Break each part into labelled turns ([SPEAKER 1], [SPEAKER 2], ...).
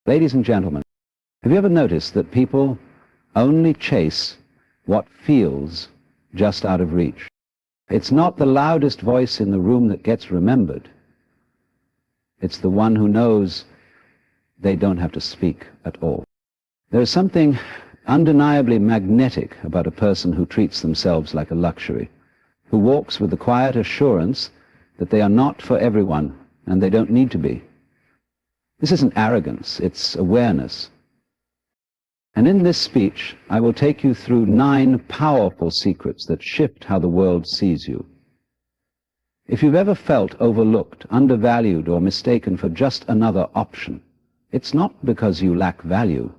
[SPEAKER 1] Ladies and gentlemen, have you ever noticed that people only chase what feels just out of reach? It's not the loudest voice in the room that gets remembered. It's the one who knows they don't have to speak at all. There is something undeniably magnetic about a person who treats themselves like a luxury, who walks with the quiet assurance that they are not for everyone and they don't need to be. This isn't arrogance, it's awareness. And in this speech, I will take you through 9 powerful secrets that shift how the world sees you. If you've ever felt overlooked, undervalued, or mistaken for just another option, it's not because you lack value.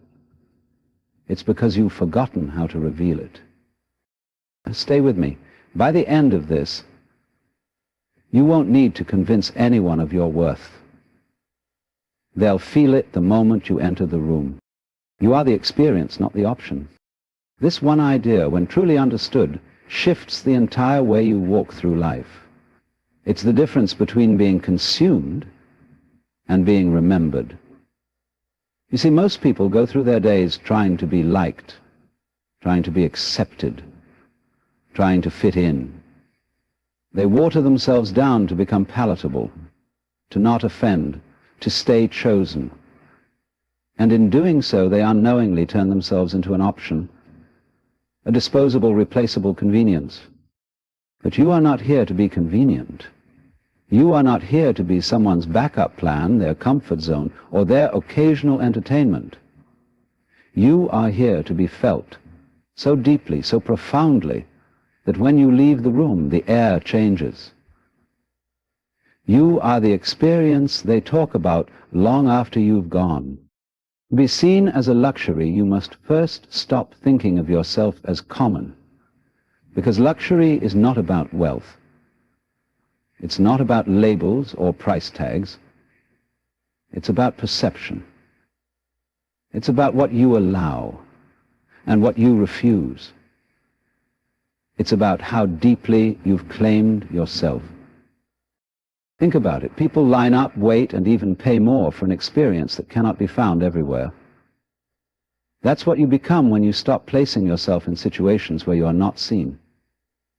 [SPEAKER 1] It's because you've forgotten how to reveal it. Stay with me. By the end of this, you won't need to convince anyone of your worth. They'll feel it the moment you enter the room. You are the experience, not the option. This one idea, when truly understood, shifts the entire way you walk through life. It's the difference between being consumed and being remembered. You see, most people go through their days trying to be liked, trying to be accepted, trying to fit in. They water themselves down to become palatable, to not offend, to stay chosen. And in doing so, they unknowingly turn themselves into an option, a disposable, replaceable convenience. But you are not here to be convenient. You are not here to be someone's backup plan, their comfort zone, or their occasional entertainment. You are here to be felt so deeply, so profoundly, that when you leave the room, the air changes. You are the experience they talk about long after you've gone. To be seen as a luxury, you must first stop thinking of yourself as common, because luxury is not about wealth. It's not about labels or price tags. It's about perception. It's about what you allow and what you refuse. It's about how deeply you've claimed yourself. Think about it. People line up, wait, and even pay more for an experience that cannot be found everywhere. That's what you become when you stop placing yourself in situations where you are not seen.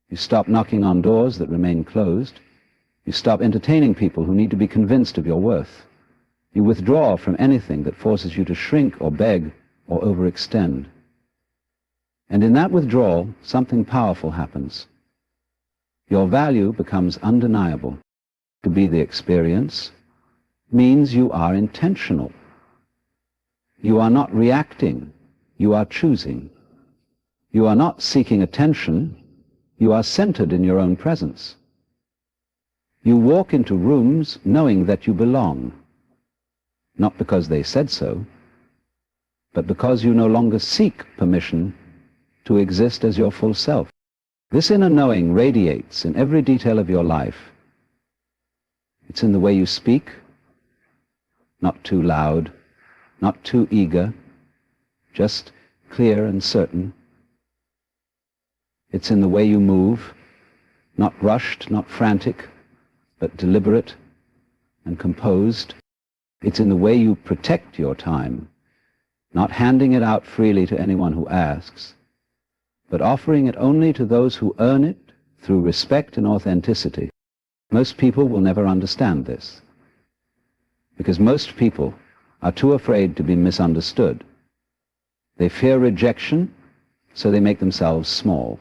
[SPEAKER 1] You stop knocking on doors that remain closed. You stop entertaining people who need to be convinced of your worth. You withdraw from anything that forces you to shrink or beg or overextend. And in that withdrawal, something powerful happens. Your value becomes undeniable. To be the experience means you are intentional. You are not reacting. You are choosing. You are not seeking attention. You are centered in your own presence. You walk into rooms knowing that you belong, not because they said so, but because you no longer seek permission to exist as your full self. This inner knowing radiates in every detail of your life. It's in the way you speak, not too loud, not too eager, just clear and certain. It's in the way you move, not rushed, not frantic, but deliberate and composed. It's in the way you protect your time, not handing it out freely to anyone who asks, but offering it only to those who earn it through respect and authenticity. Most people will never understand this, because most people are too afraid to be misunderstood. They fear rejection, so they make themselves small.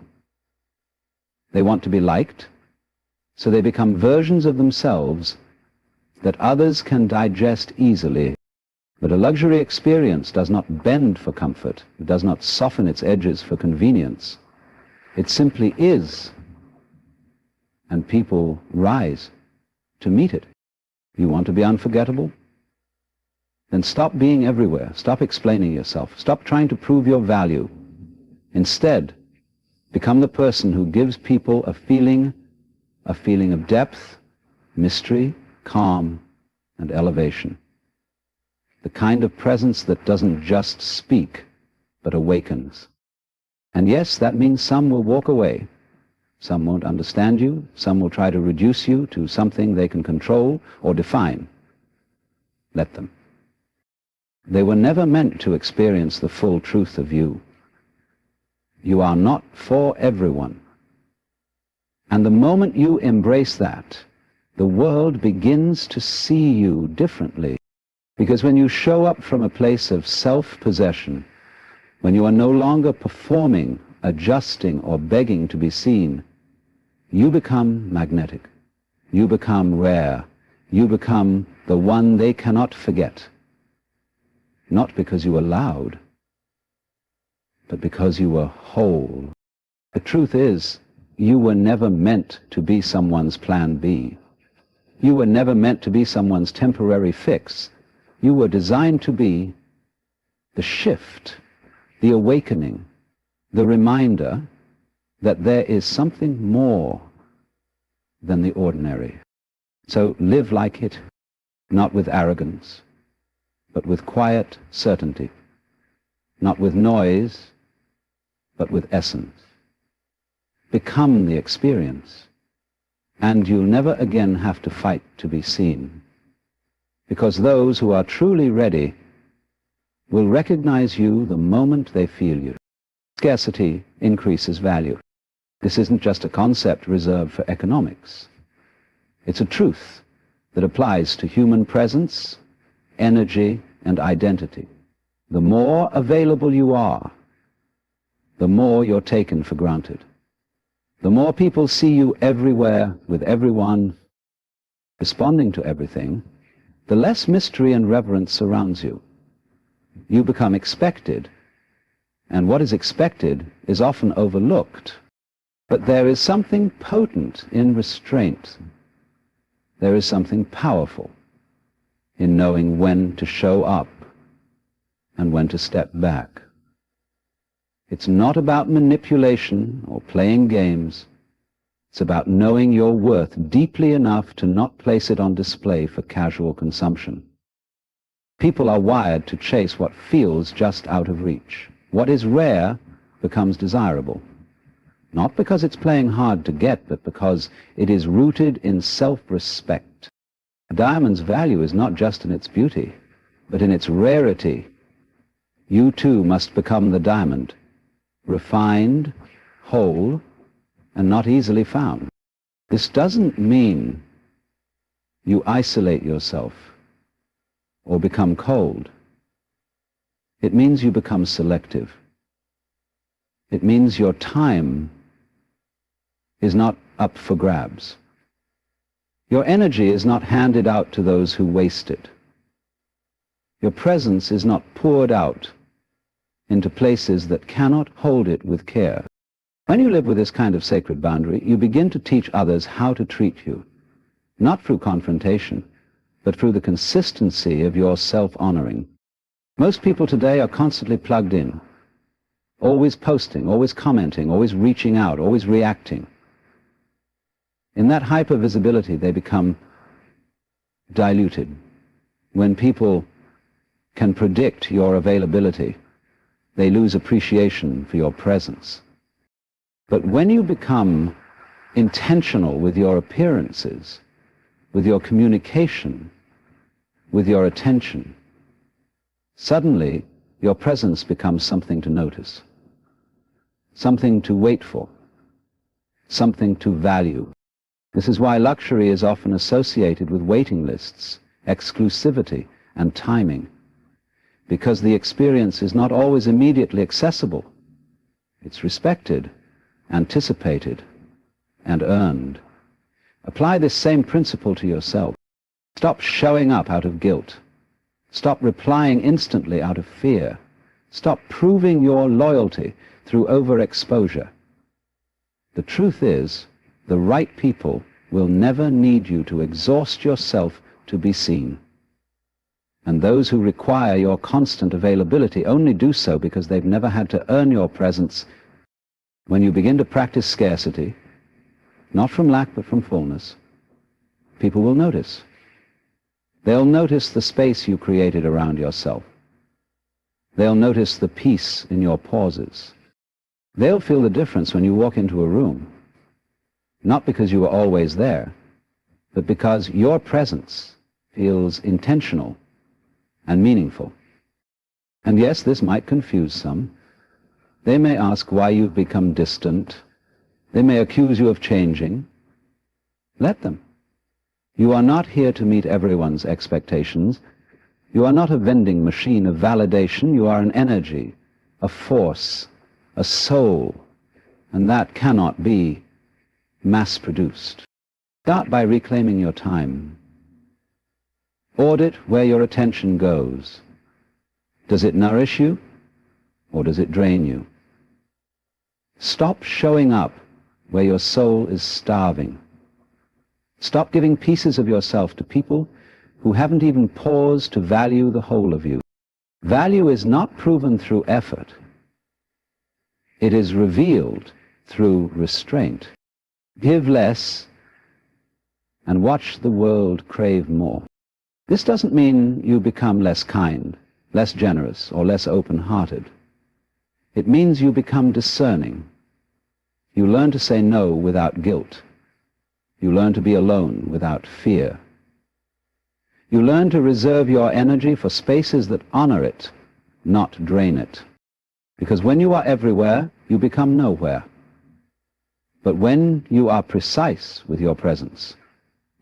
[SPEAKER 1] They want to be liked, so they become versions of themselves that others can digest easily. But a luxury experience does not bend for comfort. It does not soften its edges for convenience. It simply is, and people rise to meet it. You want to be unforgettable? Then stop being everywhere. Stop explaining yourself. Stop trying to prove your value. Instead, become the person who gives people a feeling of depth, mystery, calm, and elevation. The kind of presence that doesn't just speak, but awakens. And yes, that means some will walk away. Some won't understand you. Some will try to reduce you to something they can control or define. Let them. They were never meant to experience the full truth of you. You are not for everyone. And the moment you embrace that, the world begins to see you differently. Because when you show up from a place of self-possession, when you are no longer performing, adjusting, or begging to be seen, you become magnetic. You become rare. You become the one they cannot forget. Not because you were loud, but because you were whole. The truth is, you were never meant to be someone's plan B. You were never meant to be someone's temporary fix. You were designed to be the shift, the awakening, the reminder that there is something more than the ordinary. So live like it, not with arrogance, but with quiet certainty, not with noise, but with essence. Become the experience, and you'll never again have to fight to be seen, because those who are truly ready will recognize you the moment they feel you. Scarcity increases value. This isn't just a concept reserved for economics. It's a truth that applies to human presence, energy, and identity. The more available you are, the more you're taken for granted. The more people see you everywhere, with everyone, responding to everything, the less mystery and reverence surrounds you. You become expected, and what is expected is often overlooked. But there is something potent in restraint. There is something powerful in knowing when to show up and when to step back. It's not about manipulation or playing games. It's about knowing your worth deeply enough to not place it on display for casual consumption. People are wired to chase what feels just out of reach. What is rare becomes desirable. Not because it's playing hard to get, but because it is rooted in self-respect. A diamond's value is not just in its beauty, but in its rarity. You too must become the diamond, refined, whole, and not easily found. This doesn't mean you isolate yourself or become cold. It means you become selective. It means your time is not up for grabs. Your energy is not handed out to those who waste it. Your presence is not poured out into places that cannot hold it with care. When you live with this kind of sacred boundary, you begin to teach others how to treat you, not through confrontation, but through the consistency of your self-honoring. Most people today are constantly plugged in, always posting, always commenting, always reaching out, always reacting. In that hyper-visibility, they become diluted. When people can predict your availability, they lose appreciation for your presence. But when you become intentional with your appearances, with your communication, with your attention, suddenly your presence becomes something to notice, something to wait for, something to value. This is why luxury is often associated with waiting lists, exclusivity, and timing, because the experience is not always immediately accessible. It's respected, anticipated, and earned. Apply this same principle to yourself. Stop showing up out of guilt. Stop replying instantly out of fear. Stop proving your loyalty through overexposure. The truth is, the right people will never need you to exhaust yourself to be seen. And those who require your constant availability only do so because they've never had to earn your presence. When you begin to practice scarcity, not from lack but from fullness, people will notice. They'll notice the space you created around yourself. They'll notice the peace in your pauses. They'll feel the difference when you walk into a room, not because you were always there, but because your presence feels intentional and meaningful. And yes, this might confuse some. They may ask why you've become distant. They may accuse you of changing. Let them. You are not here to meet everyone's expectations. You are not a vending machine of validation. You are an energy, a force, a soul, and that cannot be mass-produced. Start by reclaiming your time. Audit where your attention goes. Does it nourish you, or does it drain you? Stop showing up where your soul is starving. Stop giving pieces of yourself to people who haven't even paused to value the whole of you. Value is not proven through effort. It is revealed through restraint. Give less and watch the world crave more. This doesn't mean you become less kind, less generous, or less open-hearted. It means you become discerning. You learn to say no without guilt. You learn to be alone without fear. You learn to reserve your energy for spaces that honor it, not drain it. Because when you are everywhere, you become nowhere. But when you are precise with your presence,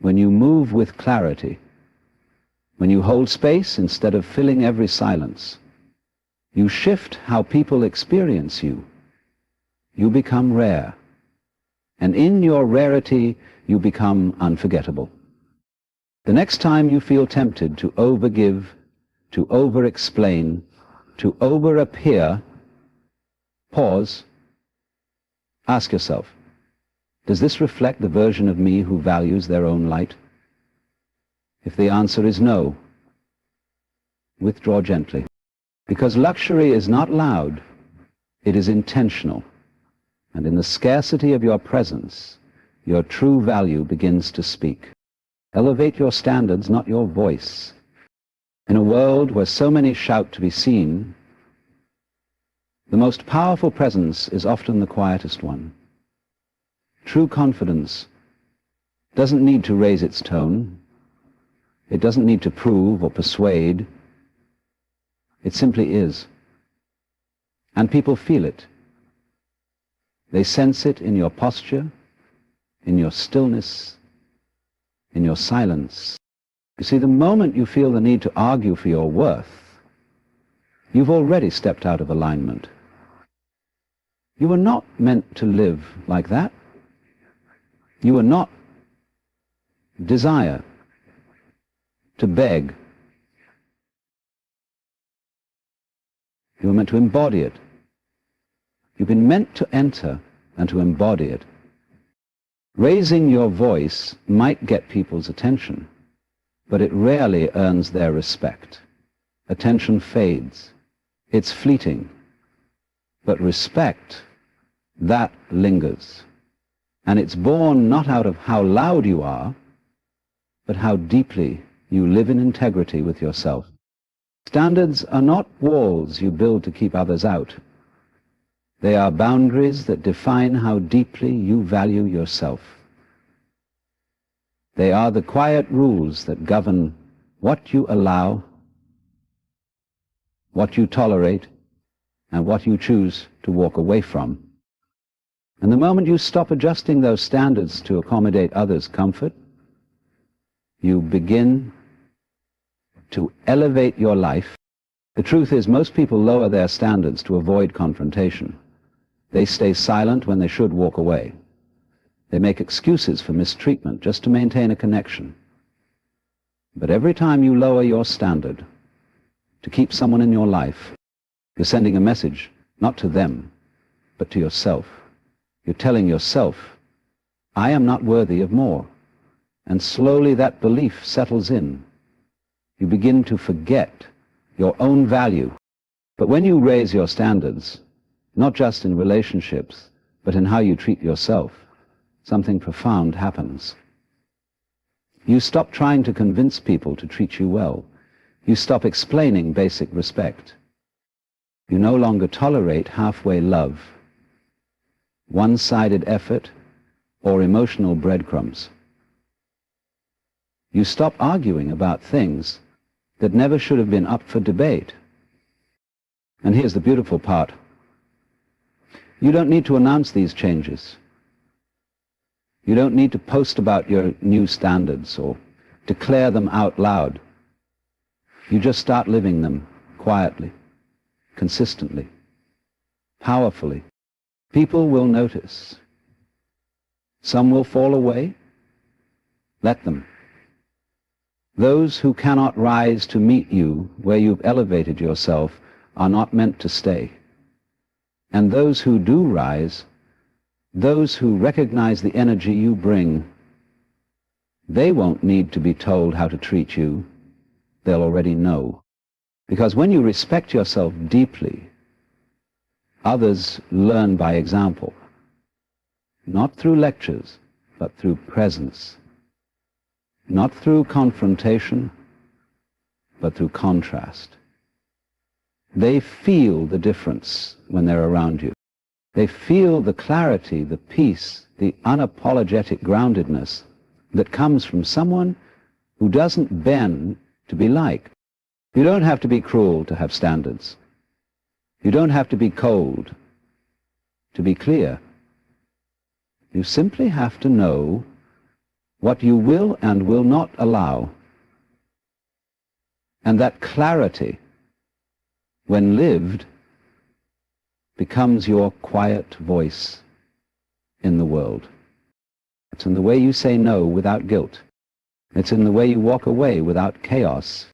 [SPEAKER 1] when you move with clarity, when you hold space instead of filling every silence, you shift how people experience you. You become rare. And in your rarity, you become unforgettable. The next time you feel tempted to overgive, to over-explain, to over-appear, pause, ask yourself, does this reflect the version of me who values their own light? If the answer is no, withdraw gently. Because luxury is not loud, it is intentional. And in the scarcity of your presence, your true value begins to speak. Elevate your standards, not your voice. In a world where so many shout to be seen, the most powerful presence is often the quietest one. True confidence doesn't need to raise its tone. It doesn't need to prove or persuade. It simply is. And people feel it. They sense it in your posture, in your stillness, in your silence. You see, the moment you feel the need to argue for your worth, you've already stepped out of alignment. You were not meant to live like that. You were not desire to beg. You were meant to embody it. You've been meant to enter and to embody it. Raising your voice might get people's attention, but it rarely earns their respect. Attention fades. It's fleeting. But respect, that lingers. And it's born not out of how loud you are, but how deeply you live in integrity with yourself. Standards are not walls you build to keep others out. They are boundaries that define how deeply you value yourself. They are the quiet rules that govern what you allow, what you tolerate, and what you choose to walk away from. And the moment you stop adjusting those standards to accommodate others' comfort, you begin to elevate your life. The truth is, most people lower their standards to avoid confrontation. They stay silent when they should walk away. They make excuses for mistreatment just to maintain a connection. But every time you lower your standard to keep someone in your life, you're sending a message not to them, but to yourself. You're telling yourself, I am not worthy of more. And slowly that belief settles in. You begin to forget your own value. But when you raise your standards, not just in relationships, but in how you treat yourself, something profound happens. You stop trying to convince people to treat you well. You stop explaining basic respect. You no longer tolerate halfway love, one-sided effort, or emotional breadcrumbs. You stop arguing about things that never should have been up for debate. And here's the beautiful part. You don't need to announce these changes. You don't need to post about your new standards or declare them out loud. You just start living them quietly, consistently, powerfully. People will notice. Some will fall away. Let them. Those who cannot rise to meet you where you've elevated yourself are not meant to stay. And those who do rise, those who recognize the energy you bring, they won't need to be told how to treat you. They'll already know. Because when you respect yourself deeply, others learn by example. Not through lectures, but through presence. Not through confrontation, but through contrast. They feel the difference when they're around you. They feel the clarity, the peace, the unapologetic groundedness that comes from someone who doesn't bend to be like. You don't have to be cruel to have standards. You don't have to be cold to be clear. You simply have to know what you will and will not allow. And that clarity, when lived, becomes your quiet voice in the world. It's in the way you say no without guilt. It's in the way you walk away without chaos.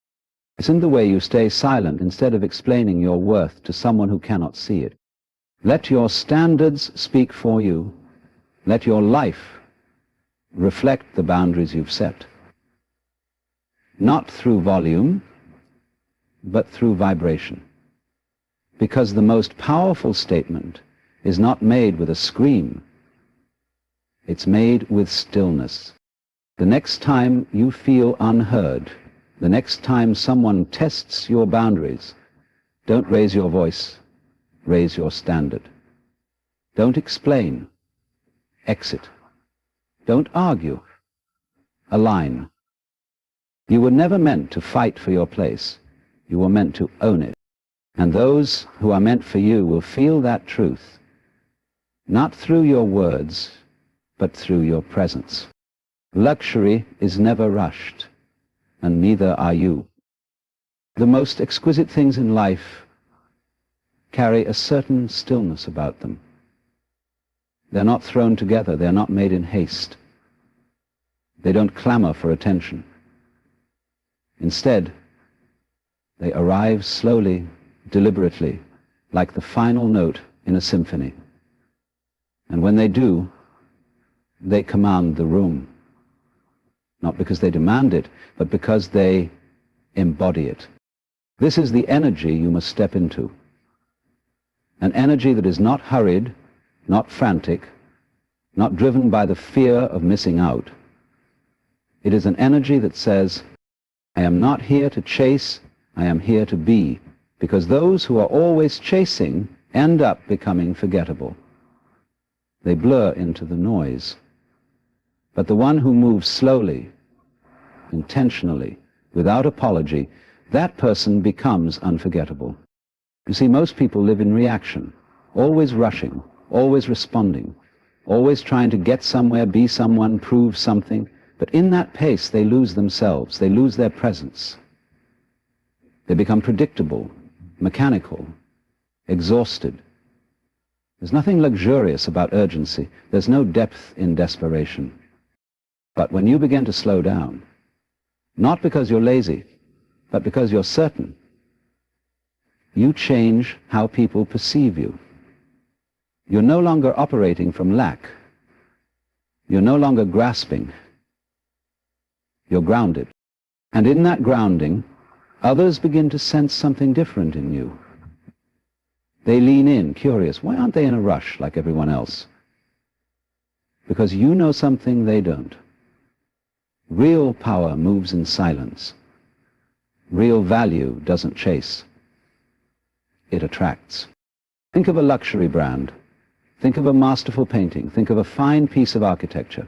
[SPEAKER 1] It's in the way you stay silent instead of explaining your worth to someone who cannot see it. Let your standards speak for you. Let your life reflect the boundaries you've set. Not through volume, but through vibration. Because the most powerful statement is not made with a scream. It's made with stillness. The next time you feel unheard, the next time someone tests your boundaries, don't raise your voice, raise your standard. Don't explain, exit. Don't argue, align. You were never meant to fight for your place. You were meant to own it. And those who are meant for you will feel that truth, not through your words, but through your presence. Luxury is never rushed, and neither are you. The most exquisite things in life carry a certain stillness about them. They're not thrown together. They're not made in haste. They don't clamor for attention. Instead, they arrive slowly, deliberately, like the final note in a symphony. And when they do, they command the room. Not because they demand it, but because they embody it. This is the energy you must step into. An energy that is not hurried, not frantic, not driven by the fear of missing out. It is an energy that says, I am not here to chase, I am here to be, because those who are always chasing end up becoming forgettable. They blur into the noise. But the one who moves slowly, intentionally, without apology, that person becomes unforgettable. You see, most people live in reaction, always rushing, always responding, always trying to get somewhere, be someone, prove something. But in that pace, they lose themselves. They lose their presence. They become predictable, mechanical, exhausted. There's nothing luxurious about urgency. There's no depth in desperation. But when you begin to slow down, not because you're lazy, but because you're certain, you change how people perceive you. You're no longer operating from lack. You're no longer grasping. You're grounded. And in that grounding, others begin to sense something different in you. They lean in, curious. Why aren't they in a rush like everyone else? Because you know something they don't. Real power moves in silence. Real value doesn't chase. It attracts. Think of a luxury brand. Think of a masterful painting. Think of a fine piece of architecture.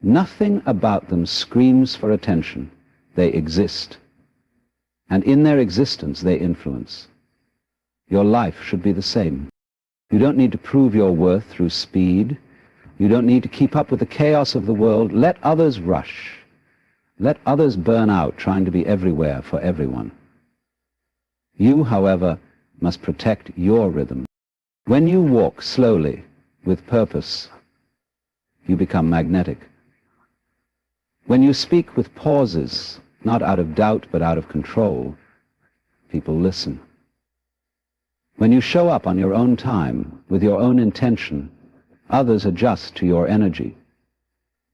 [SPEAKER 1] Nothing about them screams for attention. They exist. And in their existence, they influence. Your life should be the same. You don't need to prove your worth through speed. You don't need to keep up with the chaos of the world. Let others rush. Let others burn out trying to be everywhere for everyone. You, however, must protect your rhythm. When you walk slowly, with purpose, you become magnetic. When you speak with pauses, not out of doubt but out of control, people listen. When you show up on your own time, with your own intention, others adjust to your energy.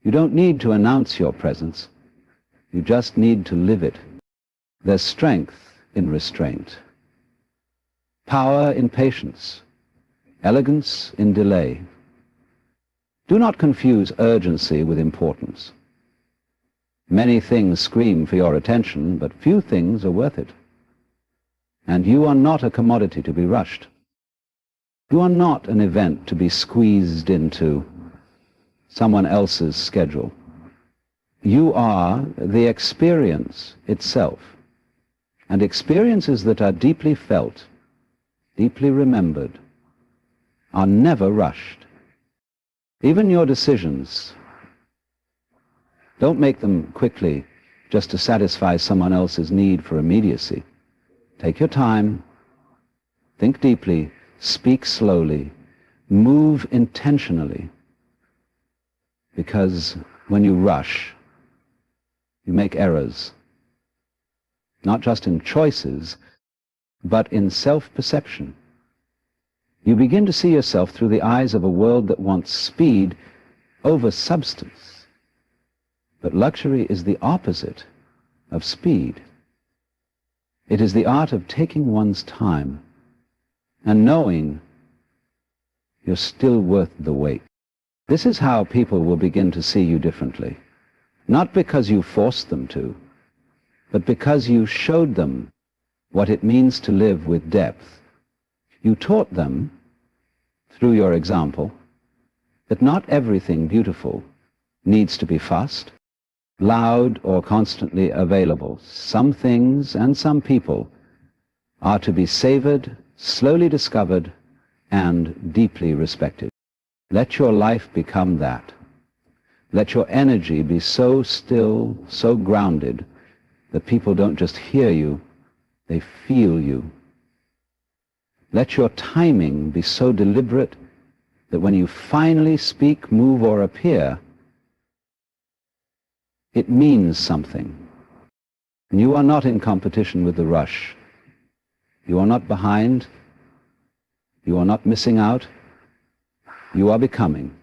[SPEAKER 1] You don't need to announce your presence. You just need to live it. There's strength in restraint, power in patience, elegance in delay. Do not confuse urgency with importance. Many things scream for your attention, but few things are worth it. And you are not a commodity to be rushed. You are not an event to be squeezed into someone else's schedule. You are the experience itself. And experiences that are deeply felt, deeply remembered, are never rushed. Even your decisions, don't make them quickly just to satisfy someone else's need for immediacy. Take your time, think deeply, speak slowly, move intentionally, because when you rush, you make errors, not just in choices, but in self-perception. You begin to see yourself through the eyes of a world that wants speed over substance. But luxury is the opposite of speed. It is the art of taking one's time and knowing you're still worth the wait. This is how people will begin to see you differently. Not because you forced them to, but because you showed them what it means to live with depth. You taught them, through your example, that not everything beautiful needs to be fast, loud, or constantly available. Some things and some people are to be savored, slowly discovered, and deeply respected. Let your life become that. Let your energy be so still, so grounded, that people don't just hear you, they feel you. Let your timing be so deliberate that when you finally speak, move, or appear, it means something. And you are not in competition with the rush. You are not behind. You are not missing out. You are becoming.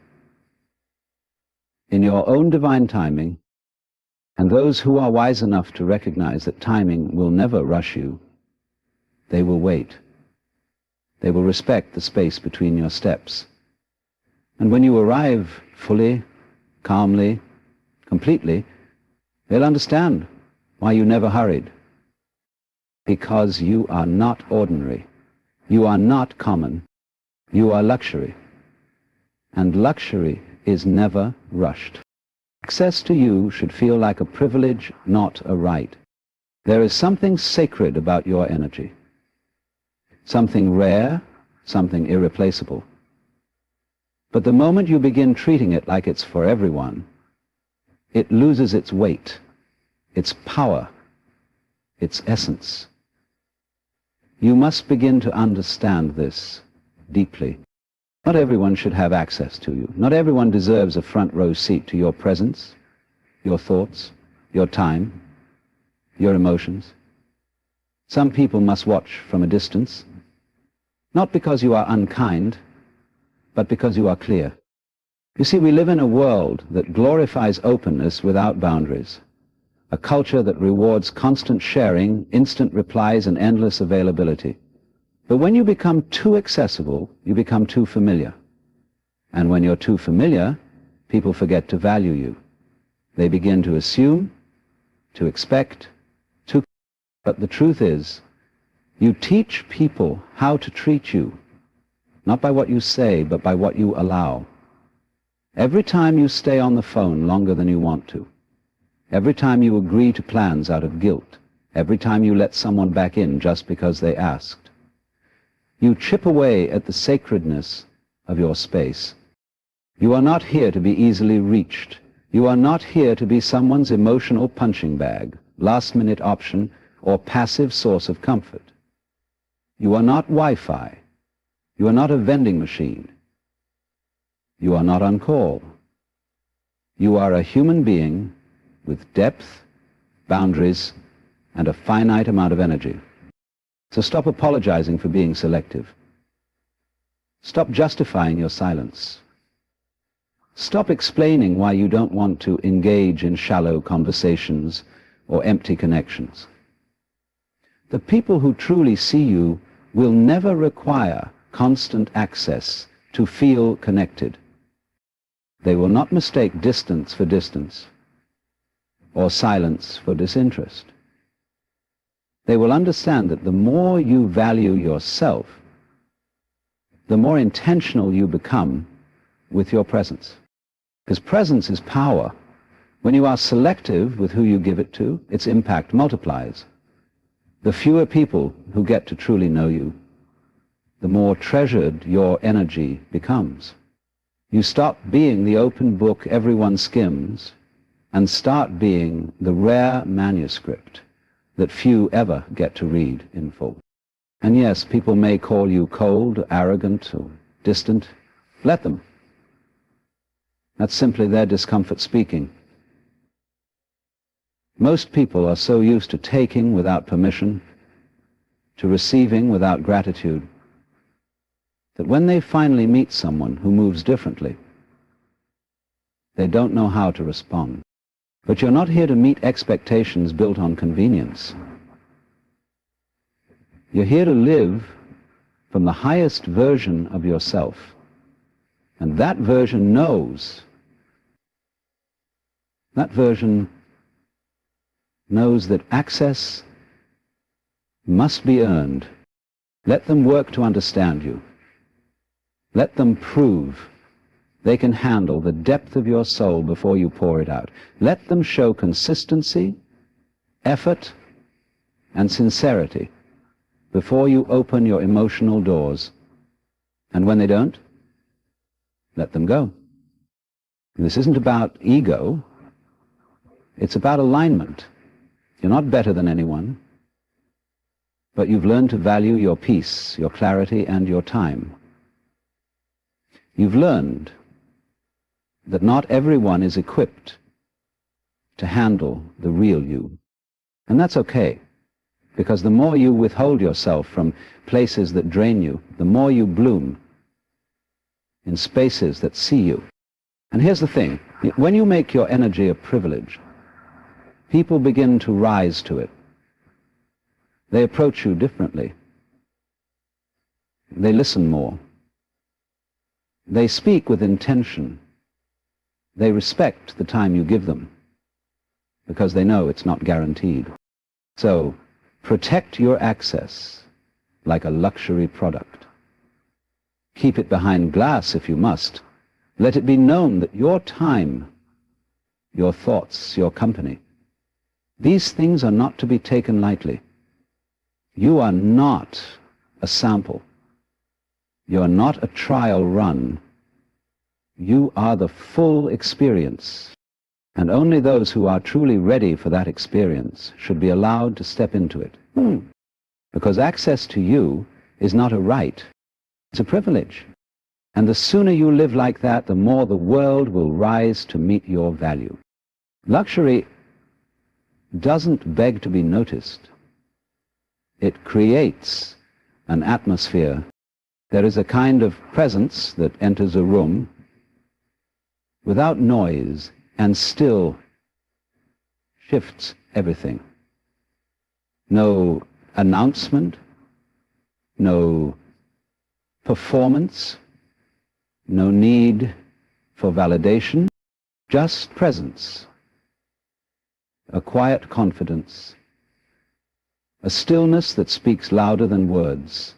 [SPEAKER 1] In your own divine timing, and those who are wise enough to recognize that timing will never rush you, they will wait. They will respect the space between your steps. And when you arrive fully, calmly, completely, they'll understand why you never hurried. Because you are not ordinary. You are not common. You are luxury. And luxury is never rushed. Access to you should feel like a privilege, not a right. There is something sacred about your energy. Something rare, something irreplaceable. But the moment you begin treating it like it's for everyone, it loses its weight, its power, its essence. You must begin to understand this deeply. Not everyone should have access to you. Not everyone deserves a front row seat to your presence, your thoughts, your time, your emotions. Some people must watch from a distance, not because you are unkind, but because you are clear. You see, we live in a world that glorifies openness without boundaries, a culture that rewards constant sharing, instant replies, and endless availability. But when you become too accessible, you become too familiar. And when you're too familiar, people forget to value you. They begin to assume, to expect, to... But the truth is, you teach people how to treat you, not by what you say, but by what you allow. Every time you stay on the phone longer than you want to, every time you agree to plans out of guilt, every time you let someone back in just because they asked, You chip away at the sacredness of your space. You are not here to be easily reached. You are not here to be someone's emotional punching bag, last-minute option, or passive source of comfort. You are not Wi-Fi. You are not a vending machine. You are not on call. You are a human being with depth, boundaries, and a finite amount of energy. So stop apologizing for being selective. Stop justifying your silence. Stop explaining why you don't want to engage in shallow conversations or empty connections. The people who truly see you will never require constant access to feel connected. They will not mistake distance for distance or silence for disinterest. They will understand that the more you value yourself, the more intentional you become with your presence. Because presence is power. When you are selective with who you give it to, its impact multiplies. The fewer people who get to truly know you, the more treasured your energy becomes. You stop being the open book everyone skims and start being the rare manuscript that few ever get to read in full. And yes, people may call you cold, arrogant, or distant. Let them. That's simply their discomfort speaking. Most people are so used to taking without permission, to receiving without gratitude, that when they finally meet someone who moves differently, they don't know how to respond. But you're not here to meet expectations built on convenience. You're here to live from the highest version of yourself. And that version knows that access must be earned. Let them work to understand you. Let them prove they can handle the depth of your soul before you pour it out. Let them show consistency, effort, and sincerity before you open your emotional doors. And when they don't, let them go. This isn't about ego. It's about alignment. You're not better than anyone, but you've learned to value your peace, your clarity, and your time. You've learned that not everyone is equipped to handle the real you. And that's okay, because the more you withhold yourself from places that drain you, the more you bloom in spaces that see you. And here's the thing, when you make your energy a privilege, people begin to rise to it. They approach you differently. They listen more. They speak with intention. They respect the time you give them, because they know it's not guaranteed. So, protect your access like a luxury product. Keep it behind glass if you must. Let it be known that your time, your thoughts, your company, these things are not to be taken lightly. You are not a sample. You are not a trial run. You are the full experience, and only those who are truly ready for that experience should be allowed to step into it. Because access to you is not a right, it's a privilege. And the sooner you live like that, the more the world will rise to meet your value. Luxury doesn't beg to be noticed. It creates an atmosphere. There is a kind of presence that enters a room without noise and still shifts everything. No announcement, no performance, no need for validation, just presence, a quiet confidence, a stillness that speaks louder than words.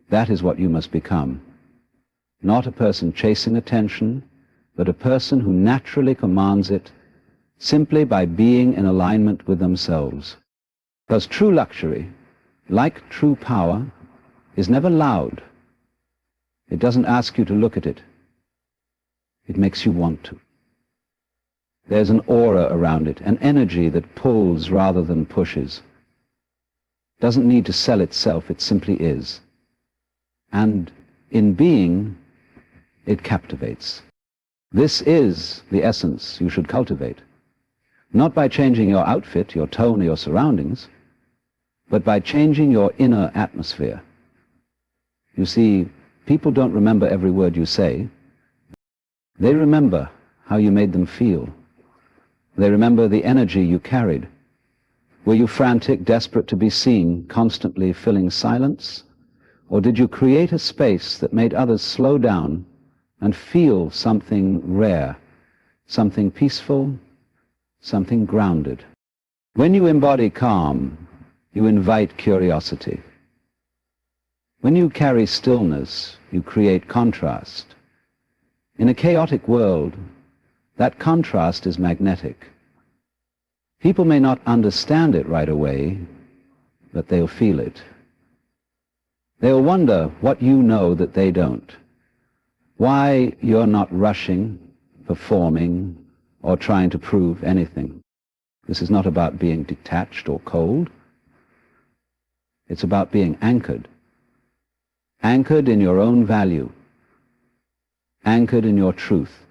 [SPEAKER 1] That is what you must become. Not a person chasing attention, but a person who naturally commands it simply by being in alignment with themselves. Because true luxury, like true power, is never loud. It doesn't ask you to look at it. It makes you want to. There's an aura around it, an energy that pulls rather than pushes. Doesn't need to sell itself, it simply is. And in being, it captivates. This is the essence you should cultivate. Not by changing your outfit, your tone, or your surroundings, but by changing your inner atmosphere. You see, people don't remember every word you say. They remember how you made them feel. They remember the energy you carried. Were you frantic, desperate to be seen, constantly filling silence? Or did you create a space that made others slow down and feel something rare, something peaceful, something grounded? When you embody calm, you invite curiosity. When you carry stillness, you create contrast. In a chaotic world, that contrast is magnetic. People may not understand it right away, but they'll feel it. They'll wonder what you know that they don't. Why you're not rushing, performing, or trying to prove anything. This is not about being detached or cold. It's about being anchored. Anchored in your own value. Anchored in your truth.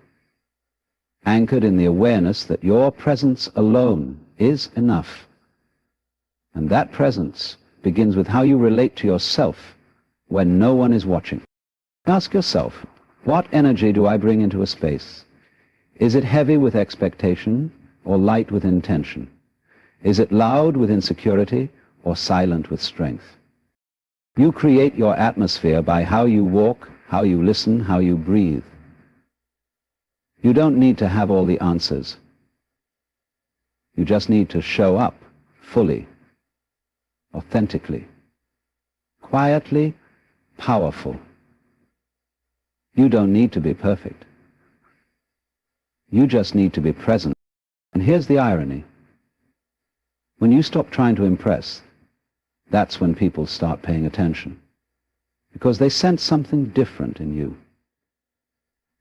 [SPEAKER 1] Anchored in the awareness that your presence alone is enough. And that presence begins with how you relate to yourself when no one is watching. Ask yourself, what energy do I bring into a space? Is it heavy with expectation or light with intention? Is it loud with insecurity or silent with strength? You create your atmosphere by how you walk, how you listen, how you breathe. You don't need to have all the answers. You just need to show up fully, authentically, quietly, powerful. You don't need to be perfect. You just need to be present. And here's the irony. When you stop trying to impress, that's when people start paying attention, because they sense something different in you.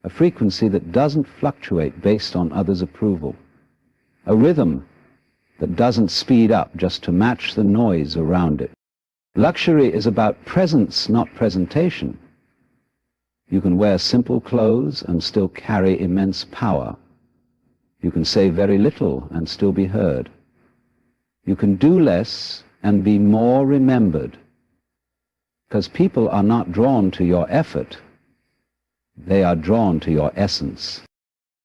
[SPEAKER 1] A frequency that doesn't fluctuate based on others' approval. A rhythm that doesn't speed up just to match the noise around it. Luxury is about presence, not presentation. You can wear simple clothes and still carry immense power. You can say very little and still be heard. You can do less and be more remembered, because people are not drawn to your effort. They are drawn to your essence.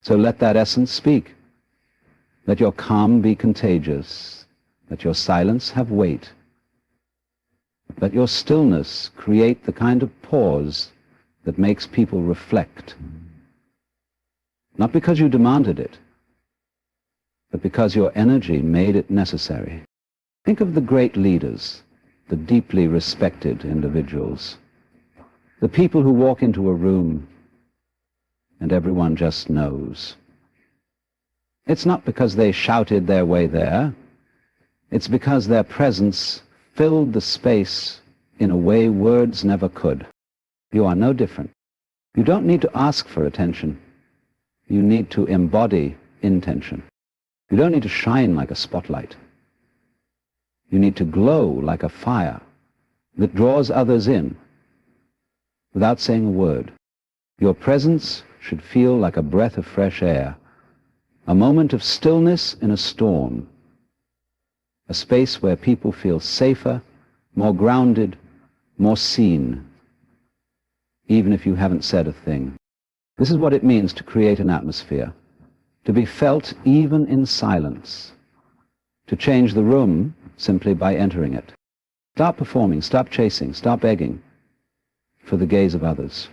[SPEAKER 1] So let that essence speak. Let your calm be contagious. Let your silence have weight. Let your stillness create the kind of pause that makes people reflect. Not because you demanded it, but because your energy made it necessary. Think of the great leaders, the deeply respected individuals, the people who walk into a room and everyone just knows. It's not because they shouted their way there. It's because their presence filled the space in a way words never could. You are no different. You don't need to ask for attention. You need to embody intention. You don't need to shine like a spotlight. You need to glow like a fire that draws others in without saying a word. Your presence should feel like a breath of fresh air, a moment of stillness in a storm, a space where people feel safer, more grounded, more seen, even if you haven't said a thing. This is what it means to create an atmosphere, to be felt even in silence, to change the room simply by entering it. Stop performing, stop chasing, stop begging for the gaze of others.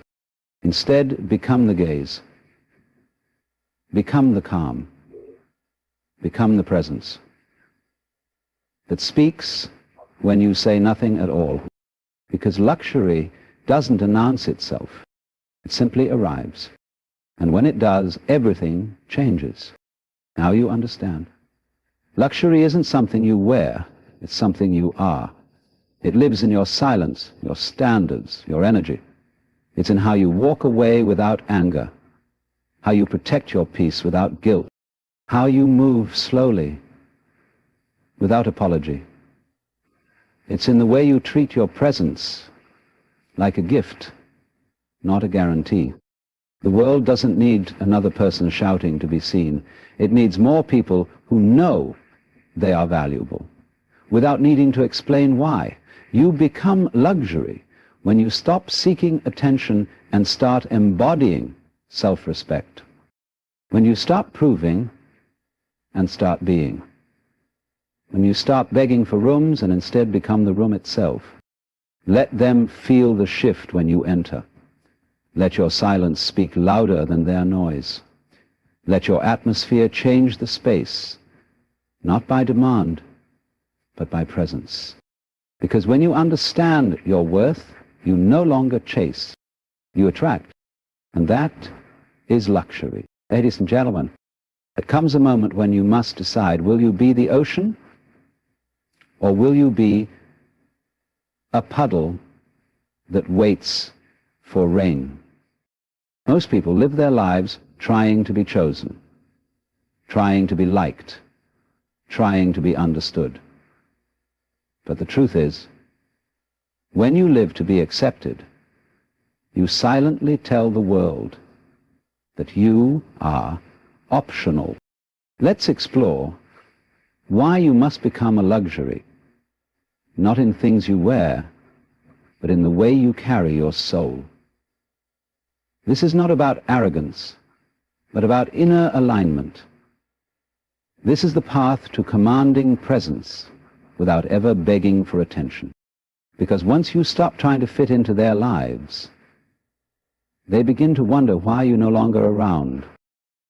[SPEAKER 1] Instead, become the gaze. Become the calm. Become the presence that speaks when you say nothing at all. Because luxury doesn't announce itself. It simply arrives. And when it does, everything changes. Now you understand. Luxury isn't something you wear. It's something you are. It lives in your silence, your standards, your energy. It's in how you walk away without anger, how you protect your peace without guilt, how you move slowly without apology. It's in the way you treat your presence like a gift, not a guarantee. The world doesn't need another person shouting to be seen. It needs more people who know they are valuable, without needing to explain why. You become luxury when you stop seeking attention and start embodying self-respect. When you stop proving and start being. When you stop begging for rooms and instead become the room itself. Let them feel the shift when you enter. Let your silence speak louder than their noise. Let your atmosphere change the space, not by demand, but by presence. Because when you understand your worth, you no longer chase, you attract. And that is luxury. Ladies and gentlemen, there comes a moment when you must decide, will you be the ocean, or will you be a puddle that waits for rain? Most people live their lives trying to be chosen, trying to be liked, trying to be understood. But the truth is, when you live to be accepted, you silently tell the world that you are optional. Let's explore why you must become a luxury, not in things you wear, but in the way you carry your soul. This is not about arrogance, but about inner alignment. This is the path to commanding presence without ever begging for attention. Because once you stop trying to fit into their lives, they begin to wonder why you're no longer around.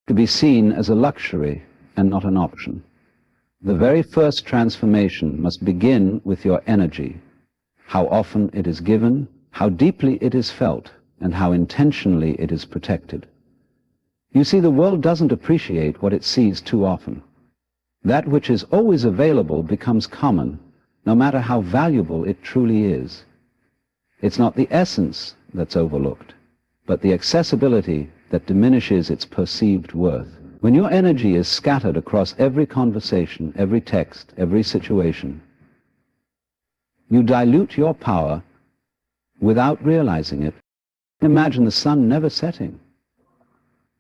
[SPEAKER 1] To be seen as a luxury and not an option. The very first transformation must begin with your energy, how often it is given, how deeply it is felt, and how intentionally it is protected. You see, the world doesn't appreciate what it sees too often. That which is always available becomes common, no matter how valuable it truly is. It's not the essence that's overlooked, but the accessibility that diminishes its perceived worth. When your energy is scattered across every conversation, every text, every situation, you dilute your power without realizing it. Imagine the sun never setting.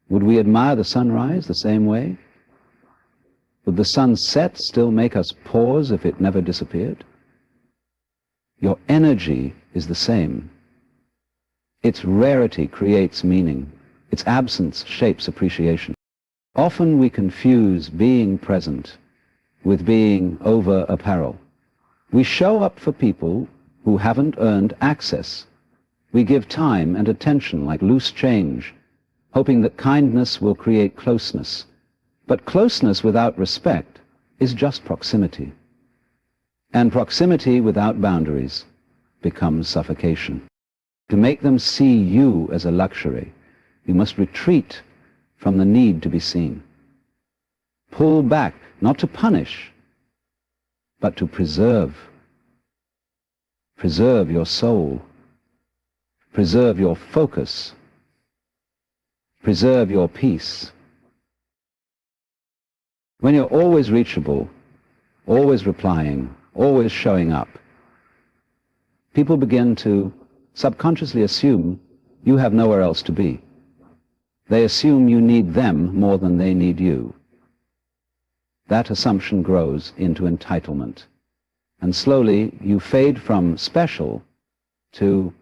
[SPEAKER 1] Would we admire the sunrise the same way? Would the sunset still make us pause if it never disappeared? Your energy is the same. Its rarity creates meaning. Its absence shapes appreciation. Often we confuse being present with being over apparel. We show up for people who haven't earned access. We give time and attention like loose change, hoping that kindness will create closeness. But closeness without respect is just proximity. And proximity without boundaries becomes suffocation. To make them see you as a luxury, you must retreat from the need to be seen. Pull back, not to punish, but to preserve. Preserve your soul. Preserve your focus. Preserve your peace. When you're always reachable, always replying, always showing up, people begin to subconsciously assume you have nowhere else to be. They assume you need them more than they need you. That assumption grows into entitlement. And slowly you fade from special to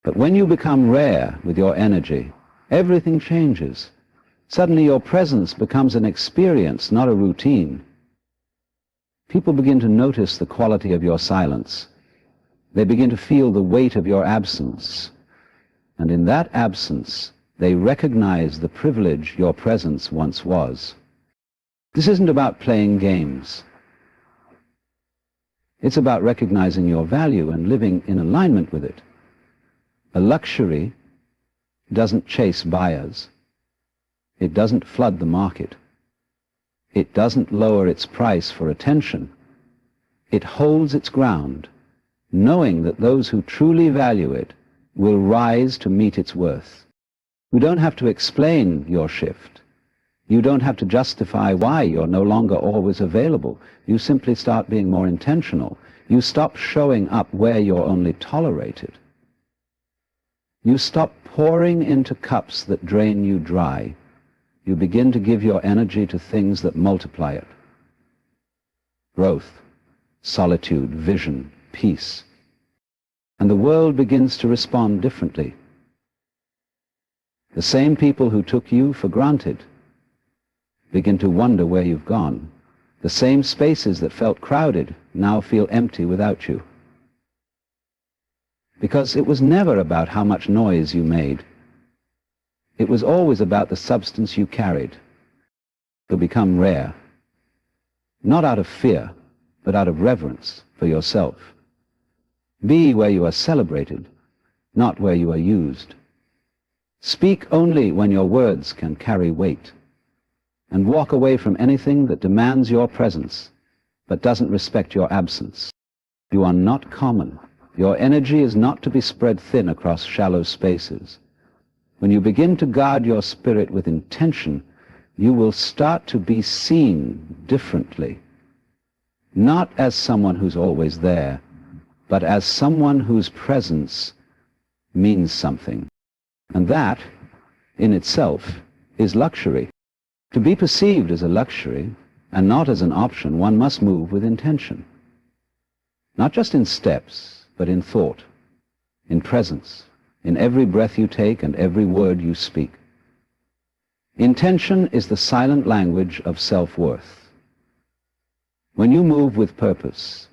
[SPEAKER 1] but when you become rare with your energy, everything changes. Suddenly your presence becomes an experience, not a routine. People begin to notice the quality of your silence. They begin to feel the weight of your absence. And in that absence, they recognize the privilege your presence once was. This isn't about playing games. It's about recognizing your value and living in alignment with it. A luxury doesn't chase buyers. It doesn't flood the market. It doesn't lower its price for attention. It holds its ground knowing that those who truly value it will rise to meet its worth. You don't have to explain your shift. You don't have to justify why you're no longer always available. You simply start being more intentional. You stop showing up where you're only tolerated. You stop pouring into cups that drain you dry. You begin to give your energy to things that multiply it. Growth, solitude, vision, peace. And the world begins to respond differently. The same people who took you for granted begin to wonder where you've gone. The same spaces that felt crowded now feel empty without you. Because it was never about how much noise you made. It was always about the substance you carried. You'll become rare, not out of fear, but out of reverence for yourself. Be where you are celebrated, not where you are used. Speak only when your words can carry weight, and walk away from anything that demands your presence, but doesn't respect your absence. You are not common. Your energy is not to be spread thin across shallow spaces. When you begin to guard your spirit with intention, you will start to be seen differently, not as someone who's always there, but as someone whose presence means something. And that, in itself, is luxury. To be perceived as a luxury, and not as an option, one must move with intention. Not just in steps, but in thought, in presence, in every breath you take and every word you speak. Intention is the silent language of self-worth. When you move with purpose,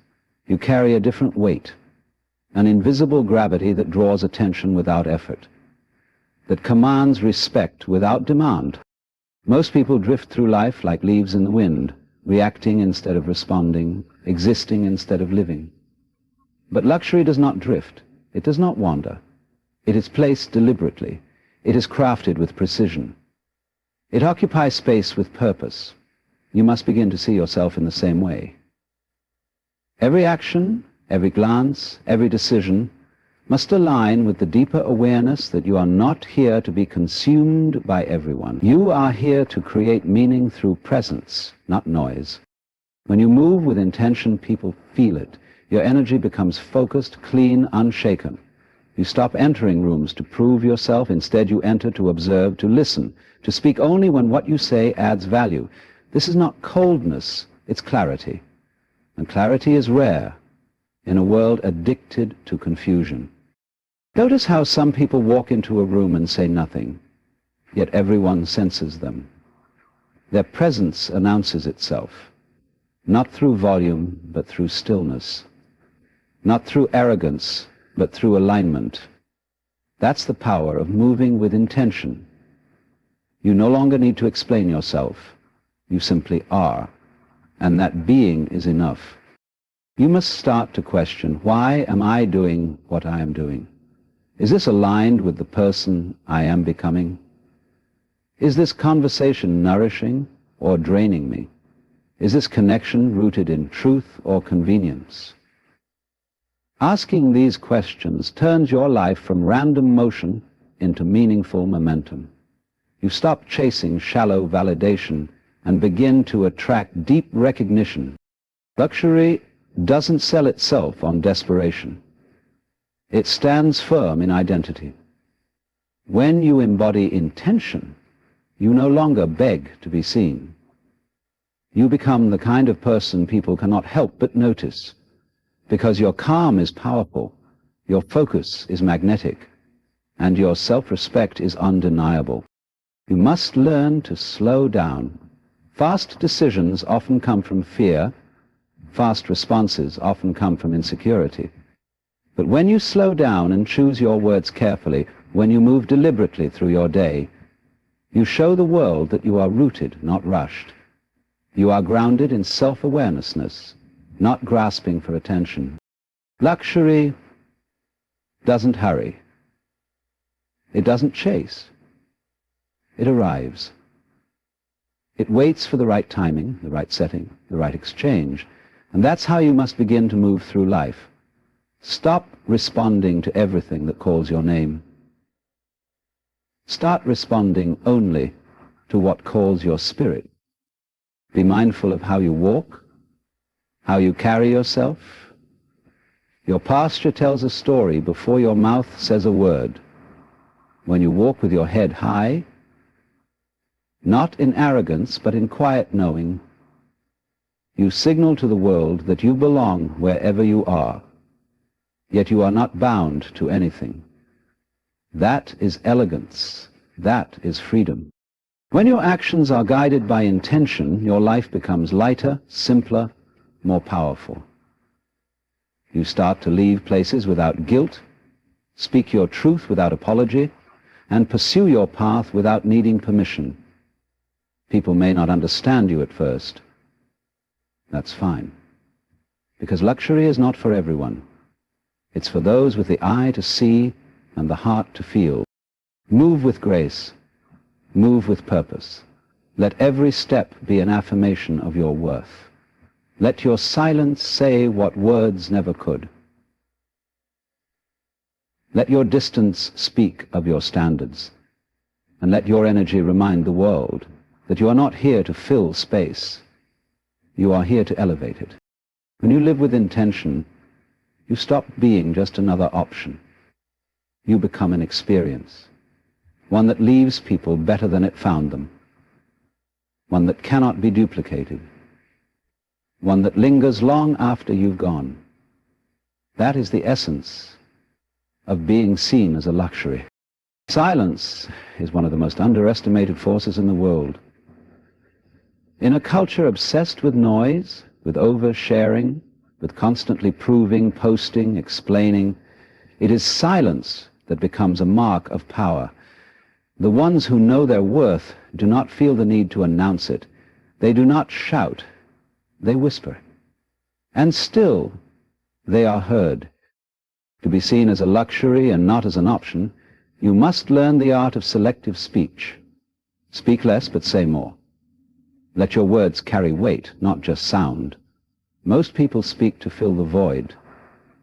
[SPEAKER 1] you carry a different weight, an invisible gravity that draws attention without effort, that commands respect without demand. Most people drift through life like leaves in the wind, reacting instead of responding, existing instead of living. But luxury does not drift. It does not wander. It is placed deliberately. It is crafted with precision. It occupies space with purpose. You must begin to see yourself in the same way. Every action, every glance, every decision must align with the deeper awareness that you are not here to be consumed by everyone. You are here to create meaning through presence, not noise. When you move with intention, people feel it. Your energy becomes focused, clean, unshaken. You stop entering rooms to prove yourself. Instead, you enter to observe, to listen, to speak only when what you say adds value. This is not coldness, it's clarity. And clarity is rare in a world addicted to confusion. Notice how some people walk into a room and say nothing, yet everyone senses them. Their presence announces itself, not through volume, but through stillness, not through arrogance, but through alignment. That's the power of moving with intention. You no longer need to explain yourself. You simply are, and that being is enough. You must start to question, why am I doing what I am doing? Is this aligned with the person I am becoming? Is this conversation nourishing or draining me? Is this connection rooted in truth or convenience? Asking these questions turns your life from random motion into meaningful momentum. You stop chasing shallow validation and begin to attract deep recognition. Luxury doesn't sell itself on desperation. It stands firm in identity. When you embody intention, you no longer beg to be seen. You become the kind of person people cannot help but notice, because your calm is powerful, your focus is magnetic, and your self-respect is undeniable. You must learn to slow down. Fast decisions often come from fear. Fast responses often come from insecurity. But when you slow down and choose your words carefully, when you move deliberately through your day, you show the world that you are rooted, not rushed. You are grounded in self-awarenessness, not grasping for attention. Luxury doesn't hurry. It doesn't chase. It arrives. It waits for the right timing, the right setting, the right exchange. And that's how you must begin to move through life. Stop responding to everything that calls your name. Start responding only to what calls your spirit. Be mindful of how you walk, how you carry yourself. Your posture tells a story before your mouth says a word. When you walk with your head high, not in arrogance but in quiet knowing, you signal to the world that you belong wherever you are, yet you are not bound to anything. That is elegance. That is freedom. When your actions are guided by intention, your life becomes lighter, simpler, more powerful. You start to leave places without guilt, speak your truth without apology, and pursue your path without needing permission. People may not understand you at first. That's fine, because luxury is not for everyone. It's for those with the eye to see and the heart to feel. Move with grace. Move with purpose. Let every step be an affirmation of your worth. Let your silence say what words never could. Let your distance speak of your standards, and let your energy remind the world that you are not here to fill space. You are here to elevate it. When you live with intention, you stop being just another option. You become an experience, one that leaves people better than it found them, one that cannot be duplicated, one that lingers long after you've gone. That is the essence of being seen as a luxury. Silence is one of the most underestimated forces in the world. In a culture obsessed with noise, with oversharing, with constantly proving, posting, explaining, it is silence that becomes a mark of power. The ones who know their worth do not feel the need to announce it. They do not shout. They whisper. And still, they are heard. To be seen as a luxury and not as an option, you must learn the art of selective speech. Speak less, but say more. Let your words carry weight, not just sound. Most people speak to fill the void.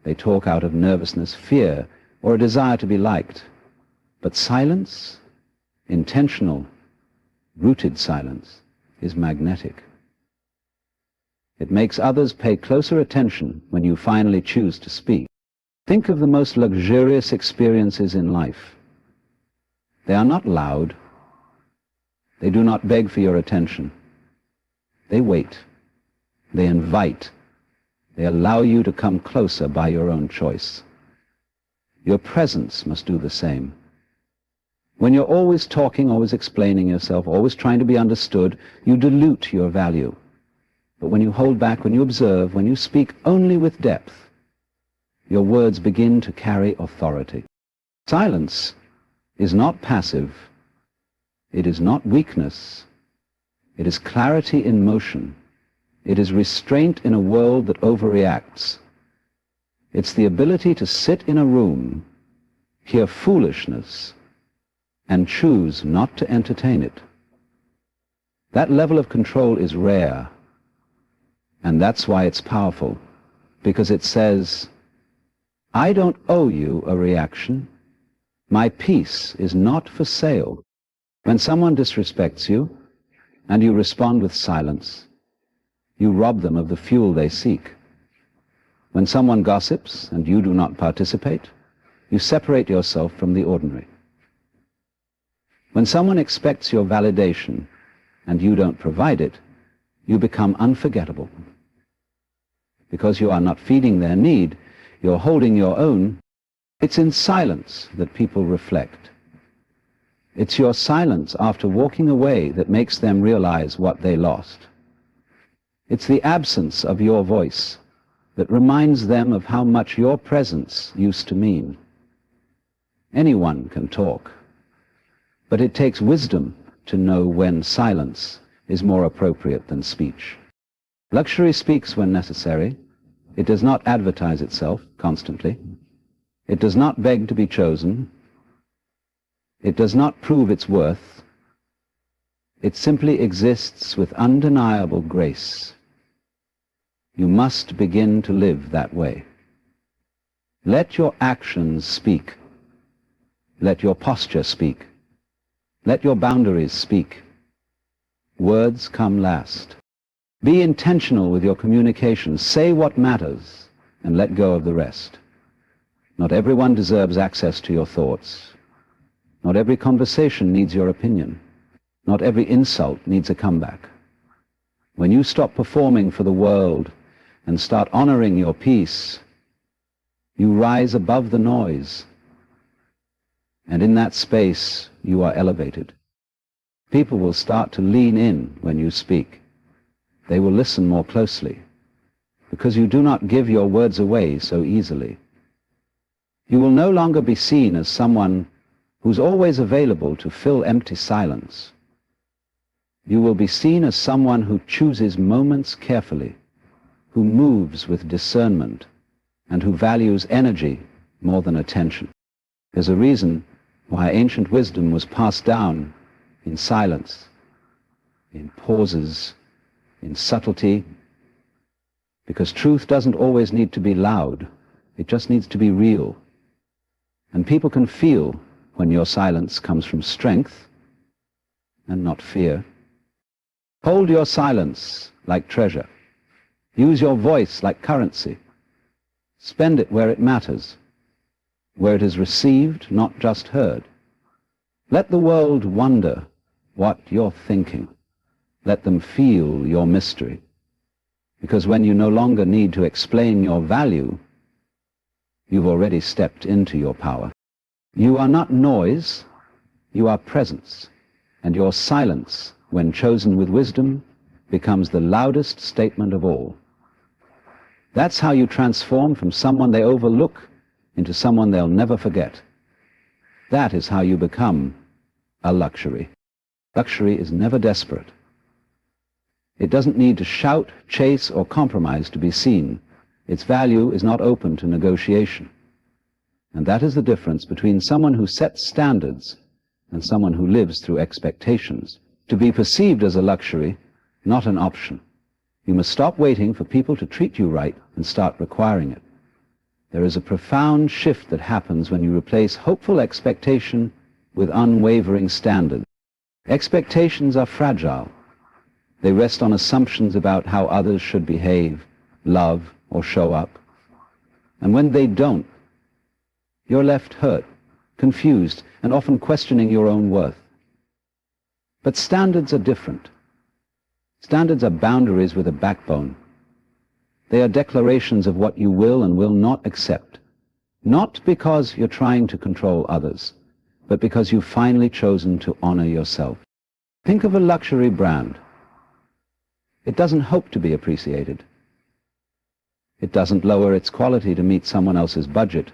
[SPEAKER 1] They talk out of nervousness, fear, or a desire to be liked. But silence, intentional, rooted silence, is magnetic. It makes others pay closer attention when you finally choose to speak. Think of the most luxurious experiences in life. They are not loud. They do not beg for your attention. They wait. They invite. They allow you to come closer by your own choice. Your presence must do the same. When you're always talking, always explaining yourself, always trying to be understood, you dilute your value. But when you hold back, when you observe, when you speak only with depth, your words begin to carry authority. Silence is not passive. It is not weakness. It is clarity in motion. It is restraint in a world that overreacts. It's the ability to sit in a room, hear foolishness, and choose not to entertain it. That level of control is rare, and that's why it's powerful, because it says, I don't owe you a reaction. My peace is not for sale. When someone disrespects you, and you respond with silence, you rob them of the fuel they seek. When someone gossips and you do not participate, you separate yourself from the ordinary. When someone expects your validation and you don't provide it, you become unforgettable. Because you are not feeding their need, you're holding your own. It's in silence that people reflect. It's your silence after walking away that makes them realize what they lost. It's the absence of your voice that reminds them of how much your presence used to mean. Anyone can talk, but it takes wisdom to know when silence is more appropriate than speech. Luxury speaks when necessary. It does not advertise itself constantly. It does not beg to be chosen. It does not prove its worth. It simply exists with undeniable grace. You must begin to live that way. Let your actions speak. Let your posture speak. Let your boundaries speak. Words come last. Be intentional with your communication. Say what matters and let go of the rest. Not everyone deserves access to your thoughts. Not every conversation needs your opinion. Not every insult needs a comeback. When you stop performing for the world and start honoring your peace, you rise above the noise. And in that space, you are elevated. People will start to lean in when you speak. They will listen more closely, because you do not give your words away so easily. You will no longer be seen as someone who's always available to fill empty silence. You will be seen as someone who chooses moments carefully, who moves with discernment, and who values energy more than attention. There's a reason why ancient wisdom was passed down in silence, in pauses, in subtlety, because truth doesn't always need to be loud. It just needs to be real. And people can feel when your silence comes from strength and not fear. Hold your silence like treasure. Use your voice like currency. Spend it where it matters, where it is received, not just heard. Let the world wonder what you're thinking. Let them feel your mystery. Because when you no longer need to explain your value, you've already stepped into your power. You are not noise, you are presence, and your silence, when chosen with wisdom, becomes the loudest statement of all. That's how you transform from someone they overlook into someone they'll never forget. That is how you become a luxury. Luxury is never desperate. It doesn't need to shout, chase, or compromise to be seen. Its value is not open to negotiation. And that is the difference between someone who sets standards and someone who lives through expectations. To be perceived as a luxury, not an option. You must stop waiting for people to treat you right and start requiring it. There is a profound shift that happens when you replace hopeful expectation with unwavering standards. Expectations are fragile. They rest on assumptions about how others should behave, love, or show up. And when they don't, you're left hurt, confused, and often questioning your own worth. But standards are different. Standards are boundaries with a backbone. They are declarations of what you will and will not accept, not because you're trying to control others, but because you've finally chosen to honor yourself. Think of a luxury brand. It doesn't hope to be appreciated. It doesn't lower its quality to meet someone else's budget.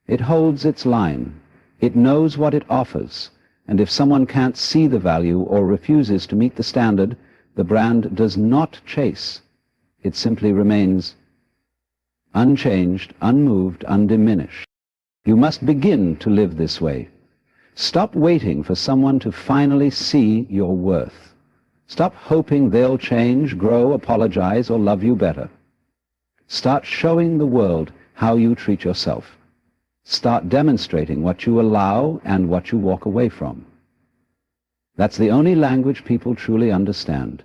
[SPEAKER 1] It holds its line. It knows what it offers. And if someone can't see the value or refuses to meet the standard, the brand does not chase. It simply remains unchanged, unmoved, undiminished. You must begin to live this way. Stop waiting for someone to finally see your worth. Stop hoping they'll change, grow, apologize, or love you better. Start showing the world how you treat yourself. Start demonstrating what you allow and what you walk away from. That's the only language people truly understand.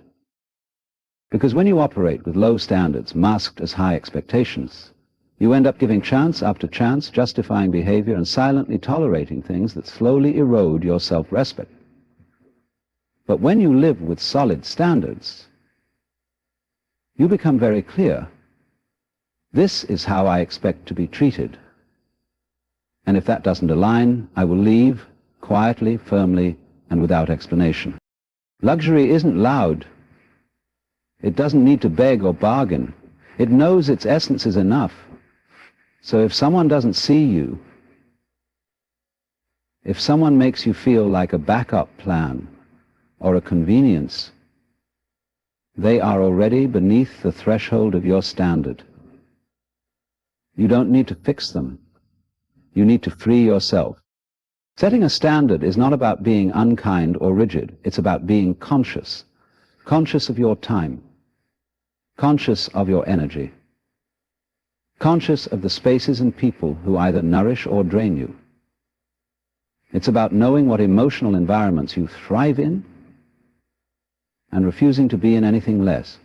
[SPEAKER 1] Because when you operate with low standards masked as high expectations, you end up giving chance after chance, justifying behavior, and silently tolerating things that slowly erode your self-respect. But when you live with solid standards, you become very clear. This is how I expect to be treated. And if that doesn't align, I will leave quietly, firmly, and without explanation. Luxury isn't loud. It doesn't need to beg or bargain. It knows its essence is enough. So if someone doesn't see you, if someone makes you feel like a backup plan or a convenience, they are already beneath the threshold of your standard. You don't need to fix them. You need to free yourself. Setting a standard is not about being unkind or rigid. It's about being conscious. Conscious of your time. Conscious of your energy. conscious of the spaces and people who either nourish or drain you. It's about knowing what emotional environments you thrive in and refusing to be in anything less.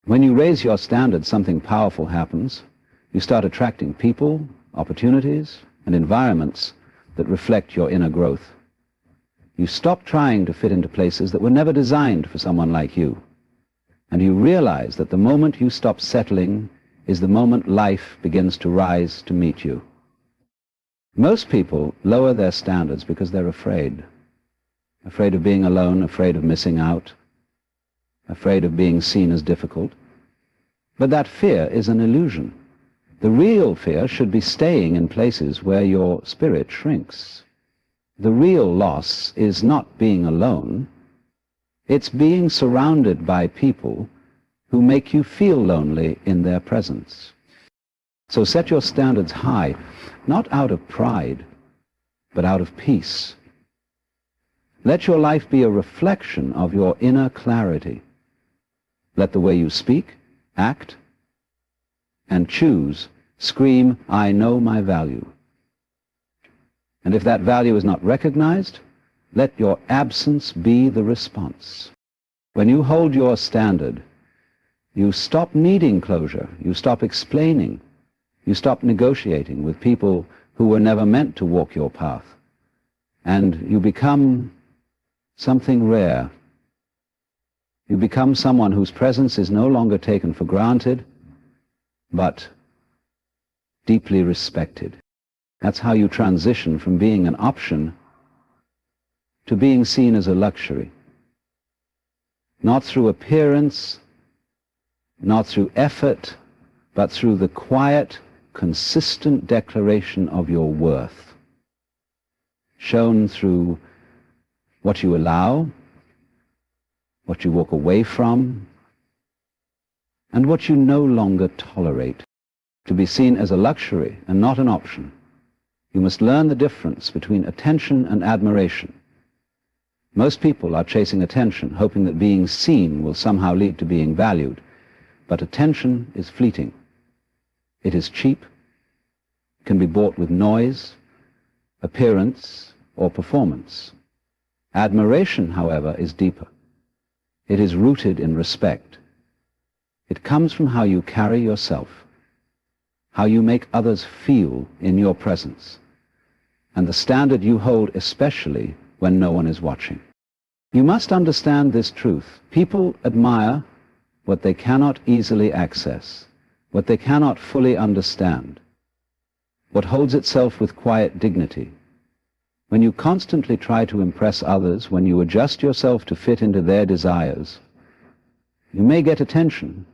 [SPEAKER 1] When you raise your standards, something powerful happens. You start attracting people, opportunities, and environments that reflect your inner growth. You stop trying to fit into places that were never designed for someone like you. And you realize that the moment you stop settling is the moment life begins to rise to meet you. Most people lower their standards because they're afraid. Afraid of being alone, afraid of missing out, afraid of being seen as difficult. But that fear is an illusion. The real fear should be staying in places where your spirit shrinks. The real loss is not being alone. It's being surrounded by people who make you feel lonely in their presence. So set your standards high, not out of pride, but out of peace. Let your life be a reflection of your inner clarity. Let the way you speak, act, and choose scream, "I know my value." And if that value is not recognized, let your absence be the response. When you hold your standard, you stop needing closure, you stop explaining, you stop negotiating with people who were never meant to walk your path, and you become something rare. You become someone whose presence is no longer taken for granted, but deeply respected. That's how you transition from being an option to being seen as a luxury. Not through appearance, not through effort, but through the quiet, consistent declaration of your worth, shown through what you allow, what you walk away from, and what you no longer tolerate. To be seen as a luxury and not an option, you must learn the difference between attention and admiration. Most people are chasing attention, hoping that being seen will somehow lead to being valued. But attention is fleeting. It is cheap, can be bought with noise, appearance, or performance. Admiration, however, is deeper. It is rooted in respect. It comes from how you carry yourself, how you make others feel in your presence, and the standard you hold especially when no one is watching. You must understand this truth. People admire what they cannot easily access, what they cannot fully understand, what holds itself with quiet dignity. When you constantly try to impress others, when you adjust yourself to fit into their desires, you may get attention,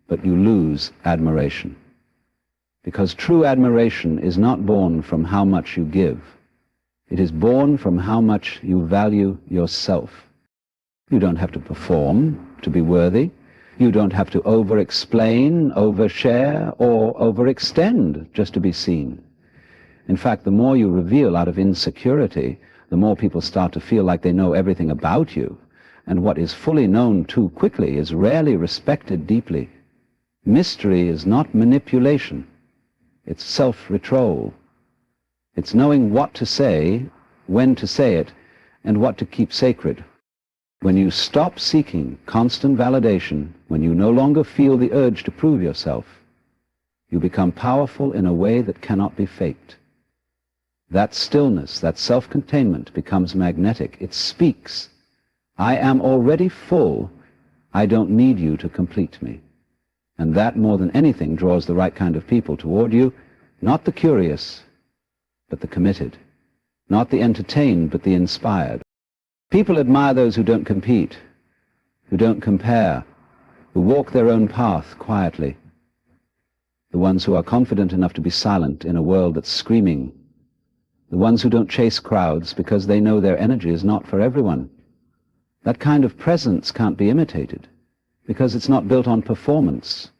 [SPEAKER 1] but you lose admiration. Because true admiration is not born from how much you give. It is born from how much you value yourself. You don't have to perform to be worthy. You don't have to over-explain, overshare, or overextend just to be seen. In fact, the more you reveal out of insecurity, the more people start to feel like they know everything about you, and what is fully known too quickly is rarely respected deeply. Mystery is not manipulation. It's self-control. It's knowing what to say, when to say it, and what to keep sacred. When you stop seeking constant validation, when you no longer feel the urge to prove yourself, you become powerful in a way that cannot be faked. That stillness, that self-containment becomes magnetic. It speaks. I am already full. I don't need you to complete me. And that, more than anything, draws the right kind of people toward you, not the curious, but the committed, not the entertained, but the inspired. People admire those who don't compete, who don't compare, who walk their own path quietly, the ones who are confident enough to be silent in a world that's screaming, the ones who don't chase crowds because they know their energy is not for everyone. That kind of presence can't be imitated, because it's not built on performance.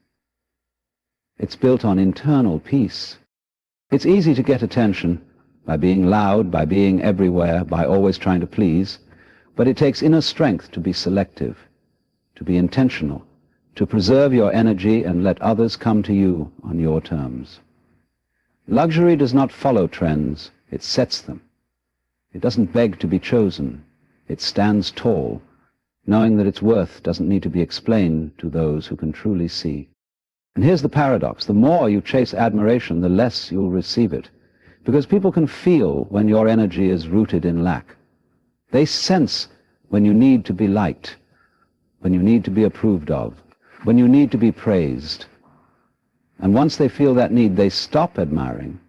[SPEAKER 1] It's built on internal peace. It's easy to get attention by being loud, by being everywhere, by always trying to please, but it takes inner strength to be selective, to be intentional, to preserve your energy and let others come to you on your terms. Luxury does not follow trends, it sets them. It doesn't beg to be chosen, it stands tall, knowing that its worth doesn't need to be explained to those who can truly see. And here's the paradox: the more you chase admiration, the less you'll receive it, because people can feel when your energy is rooted in lack. They sense when you need to be liked, when you need to be approved of, when you need to be praised. And once they feel that need, they stop admiring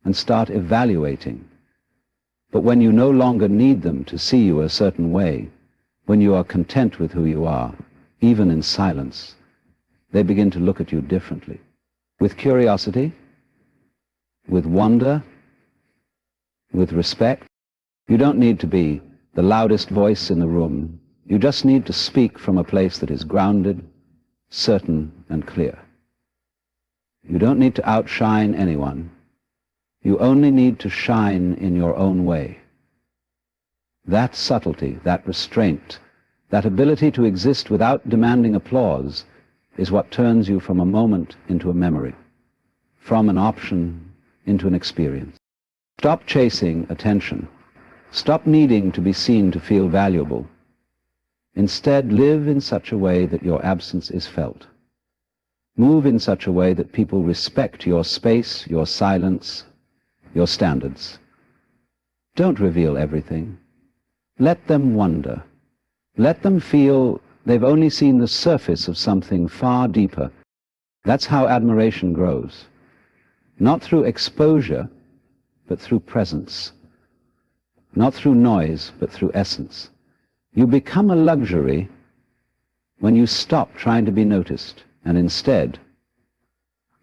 [SPEAKER 1] and start evaluating. But when you no longer need them to see you a certain way, when you are content with who you are, even in silence, they begin to look at you differently. With curiosity, with wonder, with respect. You don't need to be the loudest voice in the room. You just need to speak from a place that is grounded, certain, and clear. You don't need to outshine anyone. You only need to shine in your own way. That subtlety, that restraint, that ability to exist without demanding applause is what turns you from a moment into a memory, from an option into an experience. Stop chasing attention. Stop needing to be seen to feel valuable. Instead, live in such a way that your absence is felt. Move in such a way that people respect your space, your silence, your standards. Don't reveal everything. Let them wonder. Let them feel they've only seen the surface of something far deeper. That's how admiration grows. Not through exposure, but through presence. Not through noise, but through essence. You become a luxury when you stop trying to be noticed and instead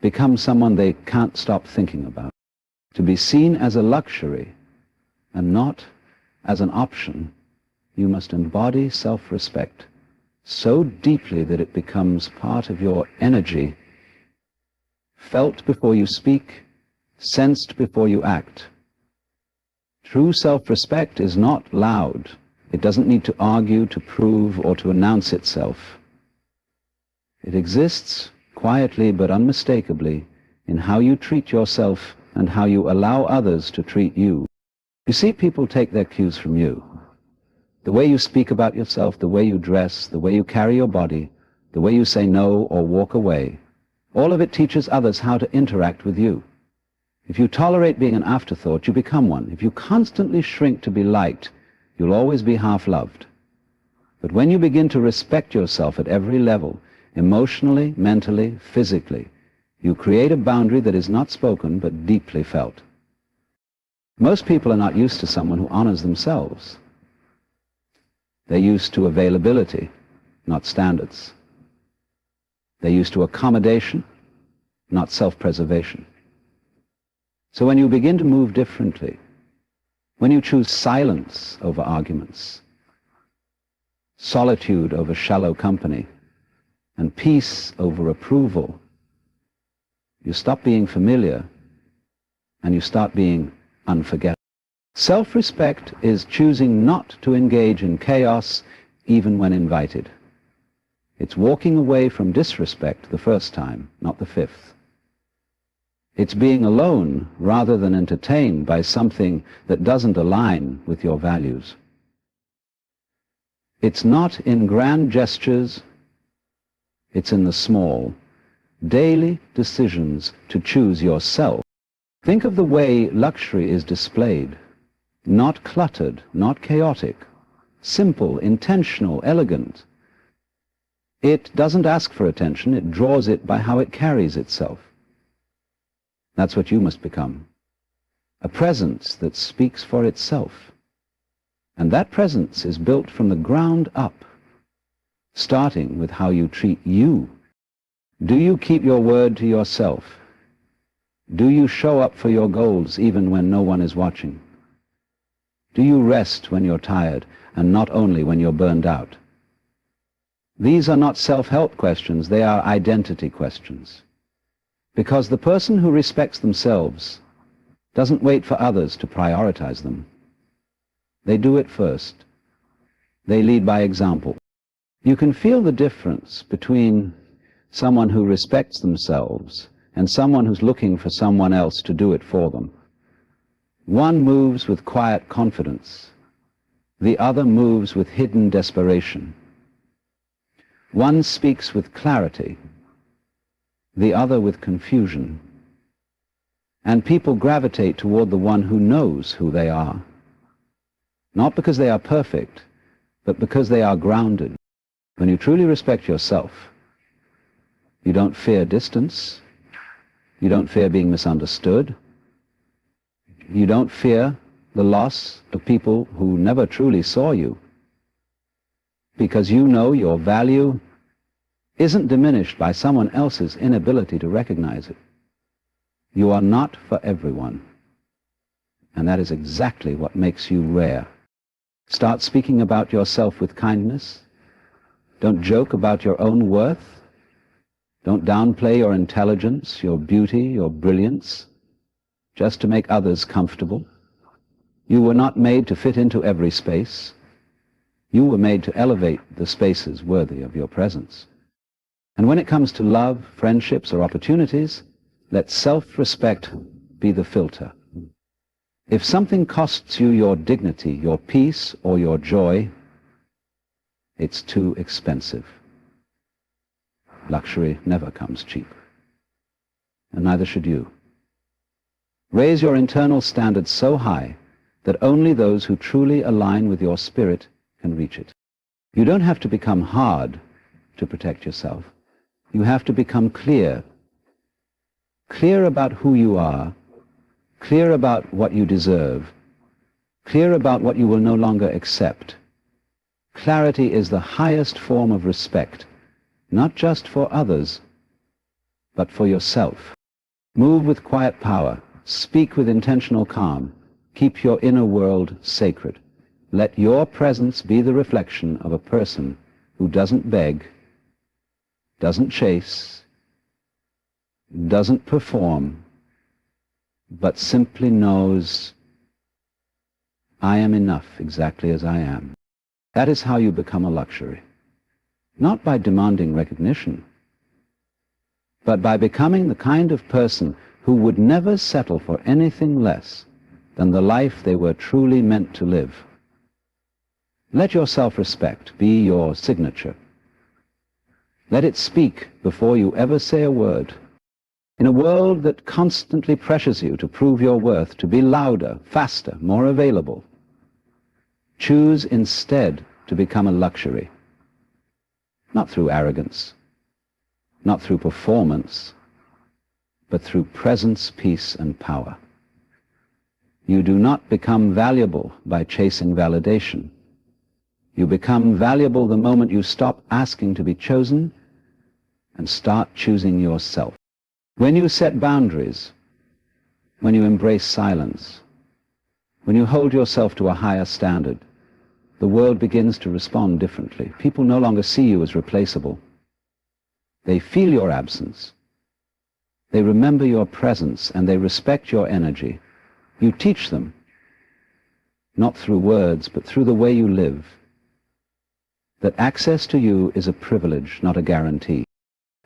[SPEAKER 1] become someone they can't stop thinking about. To be seen as a luxury and not as an option, you must embody self-respect so deeply that it becomes part of your energy, felt before you speak, sensed before you act. True self-respect is not loud. It doesn't need to argue, to prove, or to announce itself. It exists quietly but unmistakably in how you treat yourself and how you allow others to treat you. You see, people take their cues from you. The way you speak about yourself, the way you dress, the way you carry your body, the way you say no or walk away, all of it teaches others how to interact with you. If you tolerate being an afterthought, you become one. If you constantly shrink to be liked, you'll always be half-loved. But when you begin to respect yourself at every level, emotionally, mentally, physically, you create a boundary that is not spoken but deeply felt. Most people are not used to someone who honors themselves. They're used to availability, not standards. They're used to accommodation, not self-preservation. So when you begin to move differently, when you choose silence over arguments, solitude over shallow company, and peace over approval, you stop being familiar and you start being unforgettable. Self-respect is choosing not to engage in chaos even when invited. It's walking away from disrespect the first time, not the fifth. It's being alone rather than entertained by something that doesn't align with your values. It's not in grand gestures, it's in the small, daily decisions to choose yourself. Think of the way luxury is displayed. Not cluttered, not chaotic, simple, intentional, elegant. It doesn't ask for attention, it draws it by how it carries itself. That's what you must become. A presence that speaks for itself. And that presence is built from the ground up, starting with how you treat you. Do you keep your word to yourself? Do you show up for your goals even when no one is watching? Do you rest when you're tired and not only when you're burned out? These are not self-help questions, they are identity questions. Because the person who respects themselves doesn't wait for others to prioritize them. They do it first. They lead by example. You can feel the difference between someone who respects themselves, and someone who's looking for someone else to do it for them. One moves with quiet confidence. The other moves with hidden desperation. One speaks with clarity. The other with confusion. And people gravitate toward the one who knows who they are. Not because they are perfect, but because they are grounded. When you truly respect yourself, you don't fear distance. You don't fear being misunderstood. You don't fear the loss of people who never truly saw you, because you know your value isn't diminished by someone else's inability to recognize it. You are not for everyone, and that is exactly what makes you rare. Start speaking about yourself with kindness. Don't joke about your own worth. Don't downplay your intelligence, your beauty, your brilliance, just to make others comfortable. You were not made to fit into every space. You were made to elevate the spaces worthy of your presence. And when it comes to love, friendships, or opportunities, let self-respect be the filter. If something costs you your dignity, your peace, or your joy, it's too expensive. Luxury never comes cheap, and neither should you. Raise your internal standards so high that only those who truly align with your spirit can reach it. You don't have to become hard to protect yourself. You have to become clear. Clear about who you are, clear about what you deserve, clear about what you will no longer accept. Clarity is the highest form of respect, not just for others, but for yourself. Move with quiet power. Speak with intentional calm. Keep your inner world sacred. Let your presence be the reflection of a person who doesn't beg, doesn't chase, doesn't perform, but simply knows, I am enough exactly as I am. That is how you become a luxury. Not by demanding recognition, but by becoming the kind of person who would never settle for anything less than the life they were truly meant to live. Let your self-respect be your signature. Let it speak before you ever say a word. In a world that constantly pressures you to prove your worth, to be louder, faster, more available, choose instead to become a luxury. Not through arrogance, not through performance, but through presence, peace, and power. You do not become valuable by chasing validation. You become valuable the moment you stop asking to be chosen and start choosing yourself. When you set boundaries, when you embrace silence, when you hold yourself to a higher standard, the world begins to respond differently. People no longer see you as replaceable. They feel your absence. They remember your presence, and they respect your energy. You teach them, not through words, but through the way you live, that access to you is a privilege, not a guarantee.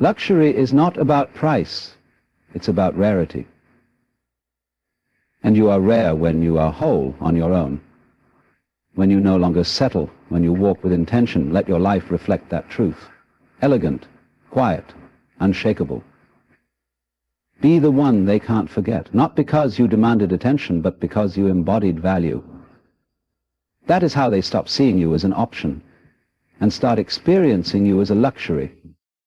[SPEAKER 1] Luxury is not about price. It's about rarity. And you are rare when you are whole on your own, when you no longer settle, when you walk with intention. Let your life reflect that truth. Elegant, quiet, unshakable. Be the one they can't forget, not because you demanded attention, but because you embodied value. That is how they stop seeing you as an option and start experiencing you as a luxury.